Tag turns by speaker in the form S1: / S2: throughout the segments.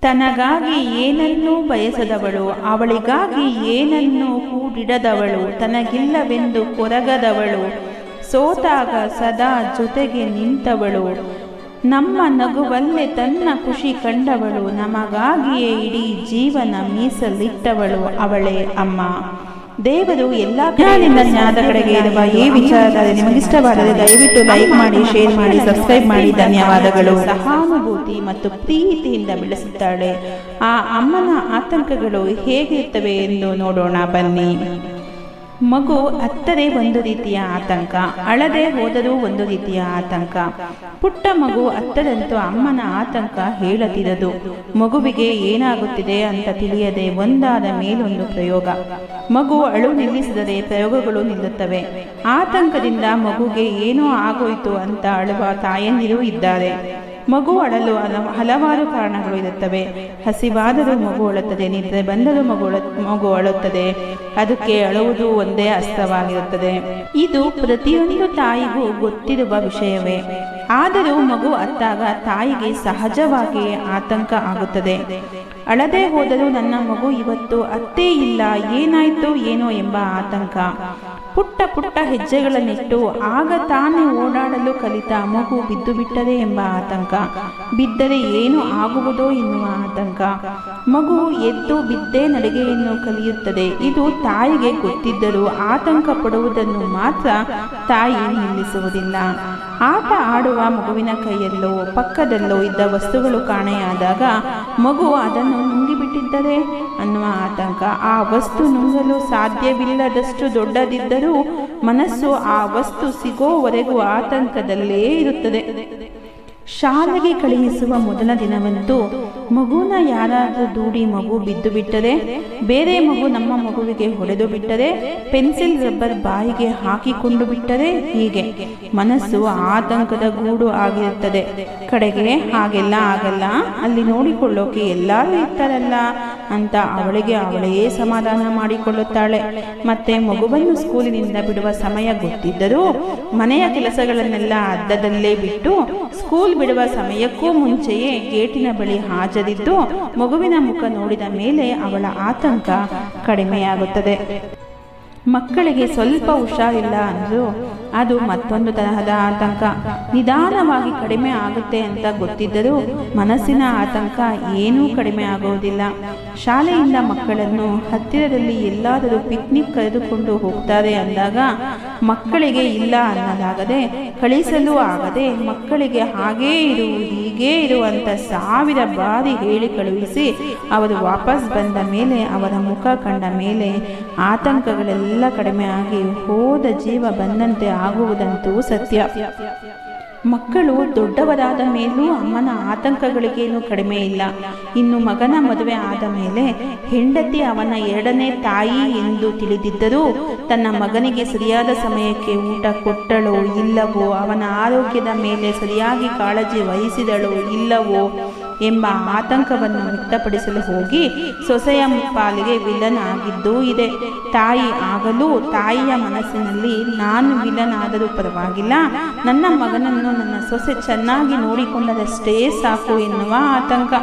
S1: ತನಗಾಗಿ ಏನನ್ನೂ ಬಯಸದವಳು, ಅವಳಿಗಾಗಿ ಏನನ್ನೂ ಕೂಡಿಡದವಳು, ತನಗಿಲ್ಲವೆಂದು ಕೊರಗದವಳು, ಸೋತಾಗ ಸದಾ ಜೊತೆಗೆ ನಿಂತವಳು, ನಮ್ಮ ನಗುವಲ್ಲೇ ತನ್ನ ಖುಷಿ ಕಂಡವಳು, ನಮಗಾಗಿಯೇ ಇಡೀ ಜೀವನ ಮೀಸಲಿಟ್ಟವಳು ಅವಳೇ ಅಮ್ಮ. ದೇವರು ಎಲ್ಲ ಜ್ಞಾನದ ಕಡೆಗೆ ಇರುವ ಈ ವಿಚಾರದಲ್ಲಿ ನಿಮಗಿಷ್ಟವಾದರೆ ದಯವಿಟ್ಟು ಲೈಕ್ ಮಾಡಿ, ಶೇರ್ ಮಾಡಿ, ಸಬ್ಸ್ಕ್ರೈಬ್ ಮಾಡಿ. ಧನ್ಯವಾದಗಳು. ಸಹಾನುಭೂತಿ ಮತ್ತು ಪ್ರೀತಿಯಿಂದ ಬೆಳೆಸುತ್ತಾಳೆ. ಆ ಅಮ್ಮನ ಆತಂಕಗಳು ಹೇಗಿರ್ತವೆ ಎಂದು ನೋಡೋಣ ಬನ್ನಿ. ಮಗು ಅತ್ತರೆ ಒಂದು ರೀತಿಯ ಆತಂಕ, ಅಳದೆ ಹೋದರೂ ಒಂದು ರೀತಿಯ ಆತಂಕ. ಪುಟ್ಟ ಮಗು ಅತ್ತದಂತೂ ಅಮ್ಮನ ಆತಂಕ ಹೇಳದಿರದು. ಮಗುವಿಗೆ ಏನಾಗುತ್ತಿದೆ ಅಂತ ತಿಳಿಯದೆ ಒಂದಾದ ಮೇಲೊಂದು ಪ್ರಯೋಗ. ಮಗು ಅಳು ನಿಲ್ಲಿಸಿದರೆ ಪ್ರಯೋಗಗಳು ನಿಲ್ಲುತ್ತವೆ. ಆತಂಕದಿಂದ ಮಗುಗೆ ಏನೋ ಆಗೋಯ್ತು ಅಂತ ಅಳುವ ತಾಯಂದಿರೂ ಇದ್ದಾರೆ. ಮಗು ಅಳಲು ಹಲವಾರು ಕಾರಣಗಳು ಇರುತ್ತವೆ. ಹಸಿವಾದರೂ ಮಗು ಅಳುತ್ತದೆ, ನಿದ್ರೆ ಬಂದರೂ ಮಗು ಅಳುತ್ತದೆ. ಅದಕ್ಕೆ ಅಳುವುದು ಒಂದೇ ಅಸ್ತ್ರವಾಗಿರುತ್ತದೆ. ಇದು ಪ್ರತಿಯೊಂದು ತಾಯಿಗೂ ಗೊತ್ತಿರುವ ವಿಷಯವೇ. ಆದರೂ ಮಗು ಅತ್ತಾಗ ತಾಯಿಗೆ ಸಹಜವಾಗಿಯೇ ಆತಂಕ ಆಗುತ್ತದೆ. ಅಳದೆ ಹೋದರೂ ನನ್ನ ಮಗು ಇವತ್ತು ಅತ್ತೇ ಇಲ್ಲ, ಏನಾಯ್ತೋ ಏನೋ ಎಂಬ ಆತಂಕ. ಪುಟ್ಟ ಪುಟ್ಟ ಹೆಜ್ಜೆಗಳನ್ನಿಟ್ಟು ಆಗ ತಾನೇ ಓಡಾಡಲು ಕಲಿತ ಮಗು ಬಿದ್ದು ಬಿಟ್ಟರೆ ಎಂಬ ಆತಂಕ. ಬಿದ್ದರೆ ಏನು ಆಗುವುದೋ ಎನ್ನುವ ಆತಂಕ. ಮಗು ಎದ್ದು ಬಿದ್ದೇ ನಡಿಗೆಯನ್ನು ಕಲಿಯುತ್ತದೆ. ಇದು ತಾಯಿಗೆ ಗೊತ್ತಿದ್ದರೂ ಆತಂಕ ಪಡುವುದನ್ನು ಮಾತ್ರ ತಾಯಿ ನಿಲ್ಲಿಸುವುದಿಲ್ಲ. ಆಟ ಆಡುವ ಮಗುವಿನ ಕೈಯಲ್ಲೋ ಪಕ್ಕದಲ್ಲೋ ಇದ್ದ ವಸ್ತುಗಳು ಕಾಣೆಯಾದಾಗ ಮಗು ಅದನ್ನು ನುಂಗಿಬಿಟ್ಟಿದ್ದರೆ ಅನ್ನುವ ಆತಂಕ. ಆ ವಸ್ತು ನುಂಗಲು ಸಾಧ್ಯವಿಲ್ಲದಷ್ಟು ದೊಡ್ಡದಿದ್ದರೂ ಮನಸ್ಸು ಆ ವಸ್ತು ಸಿಗೋವರೆಗೂ ಆತಂಕದಲ್ಲೇ ಇರುತ್ತದೆ. ಶಾಲೆಗೆ ಕಳುಹಿಸುವ ಮೊದಲ ದಿನವಂತೂ ಮಗುನ ಯಾರಾದರೂ ದೂಡಿ ಮಗು ಬಿದ್ದು ಬಿಟ್ಟರೆ, ಬೇರೆ ಮಗು ನಮ್ಮ ಮಗುವಿಗೆ ಹೊಡೆದು ಬಿಟ್ಟರೆ, ಪೆನ್ಸಿಲ್ ರಬ್ಬರ್ ಬಾಯಿಗೆ ಹಾಕಿಕೊಂಡು ಬಿಟ್ಟರೆ, ಹೀಗೆ ಮನಸ್ಸು ಆತಂಕದ ಗೂಡು ಆಗಿರುತ್ತದೆ. ಕಡೆಗೆ ಹಾಗೆಲ್ಲ ಆಗಲ್ಲ, ಅಲ್ಲಿ ನೋಡಿಕೊಳ್ಳೋಕೆ ಎಲ್ಲರೂ ಇರ್ತಾರಲ್ಲ ಅಂತ ಅವಳೇ ಸಮಾಧಾನ ಮಾಡಿಕೊಳ್ಳುತ್ತಾಳೆ. ಮತ್ತೆ ಮಗುವನ್ನು ಸ್ಕೂಲಿನಿಂದ ಬಿಡುವ ಸಮಯ ಗೊತ್ತಿದ್ದರೂ ಮನೆಯ ಕೆಲಸಗಳನ್ನೆಲ್ಲ ಅರ್ಧದಲ್ಲೇ ಬಿಟ್ಟು ಸ್ಕೂಲ್ ಬಿಡುವ ಸಮಯಕ್ಕೂ ಮುಂಚೆಯೇ ಗೇಟಿನ ಬಳಿ ಹಾಜರಿದ್ದು ಮಗುವಿನ ಮುಖ ನೋಡಿದ ಮೇಲೆ ಅವಳ ಆತಂಕ ಕಡಿಮೆಯಾಗುತ್ತದೆ. ಮಕ್ಕಳಿಗೆ ಸ್ವಲ್ಪ ಹುಷಾರಿಲ್ಲ ಅಂದರೂ ಅದು ಮತ್ತೊಂದು ತರಹದ ಆತಂಕ. ನಿಧಾನವಾಗಿ ಕಡಿಮೆ ಆಗುತ್ತೆ ಅಂತ ಗೊತ್ತಿದ್ದರೂ ಮನಸ್ಸಿನ ಆತಂಕ ಏನೂ ಕಡಿಮೆ ಆಗುವುದಿಲ್ಲ. ಶಾಲೆಯಿಂದ ಮಕ್ಕಳನ್ನು ಹತ್ತಿರದಲ್ಲಿ ಎಲ್ಲಾದರೂ ಪಿಕ್ನಿಕ್ ಕರೆದುಕೊಂಡು ಹೋಗ್ತಾರೆ ಅಂದಾಗ ಮಕ್ಕಳಿಗೆ ಇಲ್ಲ ಅನ್ನಲಾಗದೆ, ಕಳಿಸಲು ಆಗದೆ, ಮಕ್ಕಳಿಗೆ ಹಾಗೇ ಇರು ಹೀಗೇ ಇರುವಂತ 1000 ಬಾರಿ ಹೇಳಿ ಕಳುಹಿಸಿ ಅವರು ವಾಪಸ್ ಬಂದ ಮೇಲೆ ಅವರ ಮುಖ ಕಂಡ ಮೇಲೆ ಆತಂಕಗಳೆಲ್ಲ ಕಡಿಮೆ ಆಗಿ ಹೋದ ಜೀವ ಬಂದಂತೆ ಆಗುವುದಂತೂ ಸತ್ಯ. ಮಕ್ಕಳು ದೊಡ್ಡವರಾದ ಮೇಲೂ ಅಮ್ಮನ ಆತಂಕಗಳಿಗೇನು ಕಡಿಮೆ ಇಲ್ಲ. ಇನ್ನು ಮಗನ ಮದುವೆ ಆದ ಮೇಲೆ ಹೆಂಡತಿ ಅವನ 2ನೇ ತಾಯಿ ಎಂದು ತಿಳಿದಿದ್ದರೂ ತನ್ನ ಮಗನಿಗೆ ಸರಿಯಾದ ಸಮಯಕ್ಕೆ ಊಟ ಕೊಟ್ಟಳೋ ಇಲ್ಲವೋ, ಅವನ ಆರೋಗ್ಯದ ಮೇಲೆ ಸರಿಯಾಗಿ ಕಾಳಜಿ ವಹಿಸಿದಳೋ ಇಲ್ಲವೋ ಎಂಬ ಆತಂಕವನ್ನು ವ್ಯಕ್ತಪಡಿಸಲು ಹೋಗಿ ಸೊಸೆಯ ಪಾಲಿಗೆ ವಿಲನ್ ಆಗಿದ್ದೂ ಇದೆ. ತಾಯಿ ಆಗಲೂ ತಾಯಿಯ ಮನಸ್ಸಿನಲ್ಲಿ ನಾನು ವಿಲನ್ ಆದರೂ ಪರವಾಗಿಲ್ಲ, ನನ್ನ ಮಗನನ್ನು ನನ್ನ ಸೊಸೆ ಚೆನ್ನಾಗಿ ನೋಡಿಕೊಂಡರಷ್ಟೇ ಸಾಕು ಎನ್ನುವ ಆತಂಕ.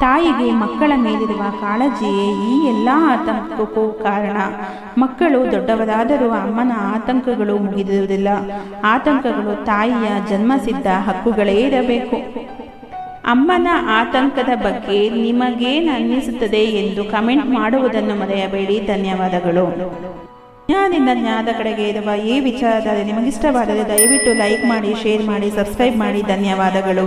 S1: ತಾಯಿಗೆ ಮಕ್ಕಳ ಮೇಲಿರುವ ಕಾಳಜಿಯೇ ಈ ಎಲ್ಲ ಆತಂಕಕ್ಕೂ ಕಾರಣ. ಮಕ್ಕಳು ದೊಡ್ಡವರಾದರೂ ಅಮ್ಮನ ಆತಂಕಗಳು ಮುಗಿದಿರುವುದಿಲ್ಲ. ಆತಂಕಗಳು ತಾಯಿಯ ಜನ್ಮಸಿದ್ಧ ಹಕ್ಕುಗಳೇ ಇರಬೇಕು. ಅಮ್ಮನ ಆತಂಕದ ಬಗ್ಗೆ ನಿಮಗೇನು ಅನ್ನಿಸುತ್ತದೆ ಎಂದು ಕಮೆಂಟ್ ಮಾಡುವುದನ್ನು ಮರೆಯಬೇಡಿ. ಧನ್ಯವಾದಗಳು. ಜ್ಞಾನದ ಕಡೆಗೆ ಇರುವ ಈ ವಿಚಾರದಲ್ಲಿ ನಿಮಗಿಷ್ಟವಾದರೆ ದಯವಿಟ್ಟು ಲೈಕ್ ಮಾಡಿ, ಶೇರ್ ಮಾಡಿ, ಸಬ್ಸ್ಕ್ರೈಬ್ ಮಾಡಿ. ಧನ್ಯವಾದಗಳು.